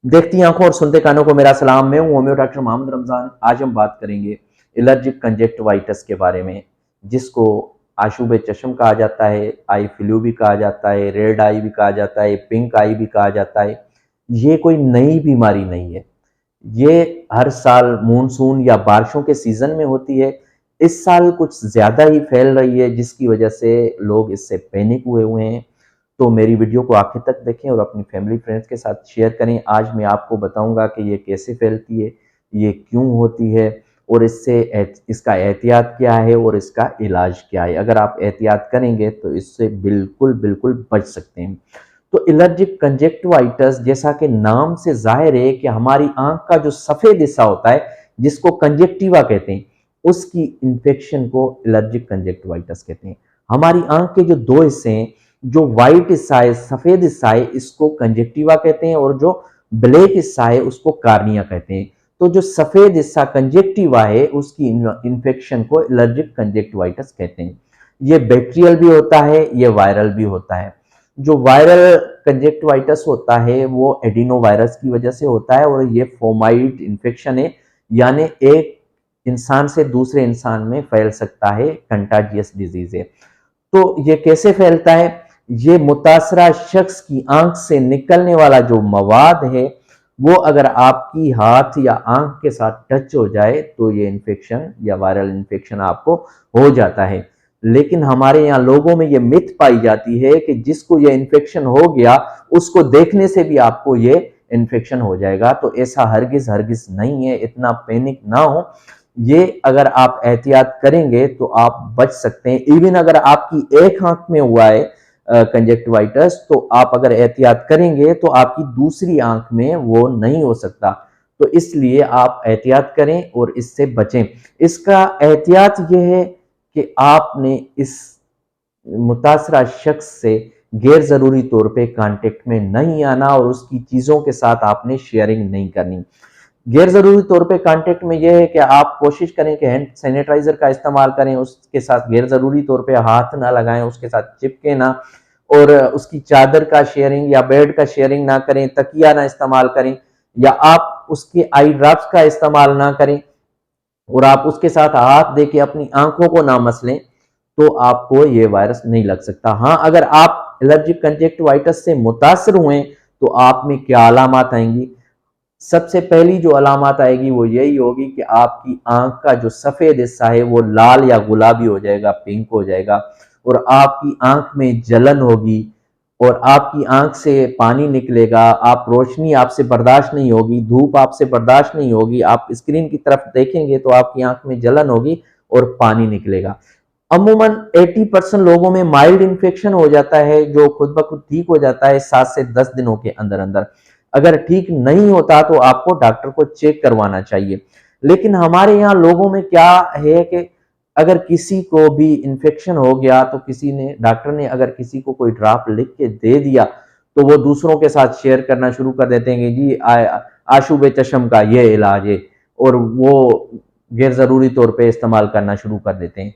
देखती आंखों और सुनते कानों को मेरा सलाम। मैं हूं होम्यो डॉक्टर मोहम्मद रमजान। आज हम बात करेंगे एलर्जिक कंजक्टिवाइटिस के बारे में, जिसको आशूब चश्म कहा जाता है, आई फ्लू भी कहा जाता है, रेड आई भी कहा जाता है, पिंक आई भी कहा जाता है। ये कोई नई बीमारी नहीं है। ये हर साल मानसून या बारिशों के सीजन में होती है। इस साल कुछ ज्यादा ही फैल रही है, जिसकी वजह से लोग इससे पैनिक हुए हैं। तो मेरी वीडियो को आखिर तक देखें और अपनी फैमिली फ्रेंड्स के साथ शेयर करें। आज मैं आपको बताऊंगा कि ये कैसे फैलती है, ये क्यों होती है, और इसका एहतियात क्या है और इसका इलाज क्या है। अगर आप एहतियात करेंगे तो इससे बिल्कुल बिल्कुल बच सकते हैं। तो एलर्जिक कंजक्टिवाइटिस, जैसा कि नाम से जाहिर है कि हमारी आंख का जो सफेद हिस्सा होता है, जिसको कंजक्टिवा कहते हैं, उसकी इंफेक्शन को एलर्जिक कंजक्टिवाइटिस कहते हैं। हमारी आंख के जो दो हिस्से हैं, जो व्हाइट हिस्सा है, सफेद हिस्सा है, इसको कंजक्टिवा कहते हैं, और जो ब्लैक हिस्सा है उसको कार्निया कहते हैं। तो जो सफेद हिस्सा कंजक्टिवा है, उसकी इंफेक्शन को एलर्जिक कंजक्टिवाइटिस कहते हैं। ये बैक्टीरियल भी होता है, ये वायरल भी होता है। जो वायरल कंजक्टिवाइटिस होता है वो एडिनो वायरस की वजह से होता है, और ये फोमाइट इंफेक्शन है, यानी एक इंसान से दूसरे इंसान में फैल सकता है, कंटाजियस डिजीज है। तो ये कैसे फैलता है? ये मुतासरा शख्स की आंख से निकलने वाला जो मवाद है, वो अगर आपकी हाथ या आंख के साथ टच हो जाए तो ये इन्फेक्शन या वायरल इन्फेक्शन आपको हो जाता है। लेकिन हमारे यहाँ लोगों में ये मिथ पाई जाती है कि जिसको ये इन्फेक्शन हो गया, उसको देखने से भी आपको ये इन्फेक्शन हो जाएगा। तो ऐसा हरगिज हरगिज नहीं है, इतना पैनिक ना हो। ये अगर आप एहतियात करेंगे तो आप बच सकते हैं। इवन अगर आपकी एक आंख में हुआ है कंजक्टिवाइटिस, तो आप अगर एहतियात करेंगे तो आपकी दूसरी आंख में वो नहीं हो सकता। तो इसलिए आप एहतियात करें और इससे बचें। इसका एहतियात ये है कि आपने इस मुतासरा शख्स से गैर जरूरी तौर पे कांटेक्ट में नहीं आना, और उसकी चीजों के साथ आपने शेयरिंग नहीं करनी। गैर जरूरी तौर पे कांटेक्ट में यह है कि आप कोशिश करें कि हैंड सैनिटाइजर का इस्तेमाल करें, उसके साथ गैर जरूरी तौर पे हाथ ना लगाएं, उसके साथ चिपके ना, और उसकी चादर का शेयरिंग या बेड का शेयरिंग ना करें, तकिया ना इस्तेमाल करें, या आप उसके आई ड्रॉप्स का इस्तेमाल ना करें, और आप उसके साथ हाथ दे के अपनी आंखों को ना मसलें, तो आपको ये वायरस नहीं लग सकता। हाँ, अगर आप एलर्जिक कंजक्टिवाइटिस से मुतासर हुए तो आप में क्या अलामत आएंगी? सबसे पहली जो अलामत आएगी वो यही होगी कि आपकी आंख का जो सफेद हिस्सा है वो लाल या गुलाबी हो जाएगा, पिंक हो जाएगा, और आपकी आंख में जलन होगी, और आपकी आंख से पानी निकलेगा। आप रोशनी आपसे बर्दाश्त नहीं होगी, धूप आपसे बर्दाश्त नहीं होगी, आप स्क्रीन की तरफ देखेंगे तो आपकी आंख में जलन होगी और पानी निकलेगा। अमूमन 80% लोगों में माइल्ड इन्फेक्शन हो जाता है, जो खुद ब खुद ठीक हो जाता है 7 से 10 दिनों के अंदर अंदर। अगर ठीक नहीं होता तो आपको डॉक्टर को चेक करवाना चाहिए। लेकिन हमारे यहाँ लोगों में क्या है कि अगर किसी को भी इन्फेक्शन हो गया तो किसी ने, डॉक्टर ने अगर किसी को कोई ड्रॉप लिख के दे दिया, तो वो दूसरों के साथ शेयर करना शुरू कर देते हैं कि जी आशूब चश्म का ये इलाज है, और वो गैर जरूरी तौर पे इस्तेमाल करना शुरू कर देते हैं।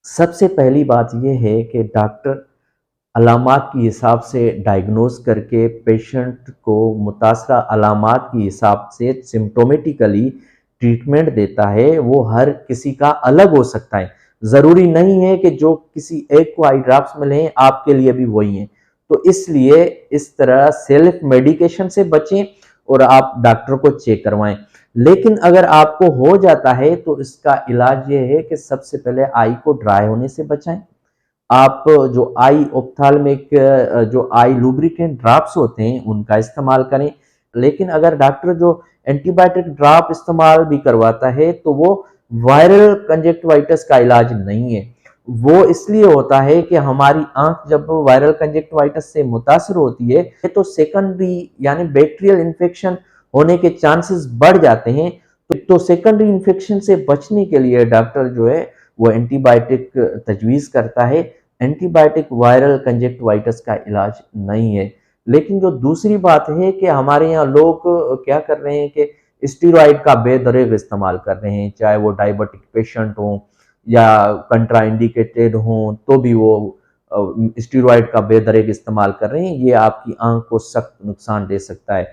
सबसे पहली बात यह है कि डॉक्टर अलामात के हिसाब से डायग्नोज करके पेशेंट को मुतासरा अलामात के हिसाब से सिम्टोमेटिकली ट्रीटमेंट देता है। वो हर किसी का अलग हो सकता है, ज़रूरी नहीं है कि जो किसी एक को आई ड्रॉप्स मिले आपके लिए भी वही हैं। तो इसलिए इस तरह सेल्फ मेडिकेशन से बचें और आप डॉक्टर को चेक करवाएं। लेकिन अगर आपको हो जाता है तो इसका इलाज ये है कि सबसे पहले आई को ड्राई होने से बचाएं। आप जो आई ऑप्थाल्मिक, जो आई लुब्रिकेंट ड्रॉप्स होते हैं उनका इस्तेमाल करें। लेकिन अगर डॉक्टर जो एंटीबायोटिक ड्रॉप इस्तेमाल भी करवाता है तो वो वायरल कंजक्टिवाइटिस का इलाज नहीं है। वो इसलिए होता है कि हमारी आंख जब वायरल कंजक्टिवाइटिस से मुतासर होती है तो सेकेंडरी यानी बैक्टीरियल इन्फेक्शन होने के चांसेस बढ़ जाते हैं। तो सेकेंडरी इन्फेक्शन से बचने के लिए डॉक्टर जो है वो एंटीबायोटिक तजवीज़ करता है। एंटीबायोटिक वायरल कंजक्टिवाइटिस का इलाज नहीं है। लेकिन जो दूसरी बात है कि हमारे यहाँ लोग क्या कर रहे हैं कि स्टीरॉयड का बेदरेग इस्तेमाल कर रहे हैं, चाहे वो डायबिटिक पेशेंट हों या कंट्रा इंडिकेटेड हों, तो भी वो स्टीरॉयड का बेदरेग इस्तेमाल कर रहे हैं। ये आपकी आंख को सख्त नुकसान दे सकता है।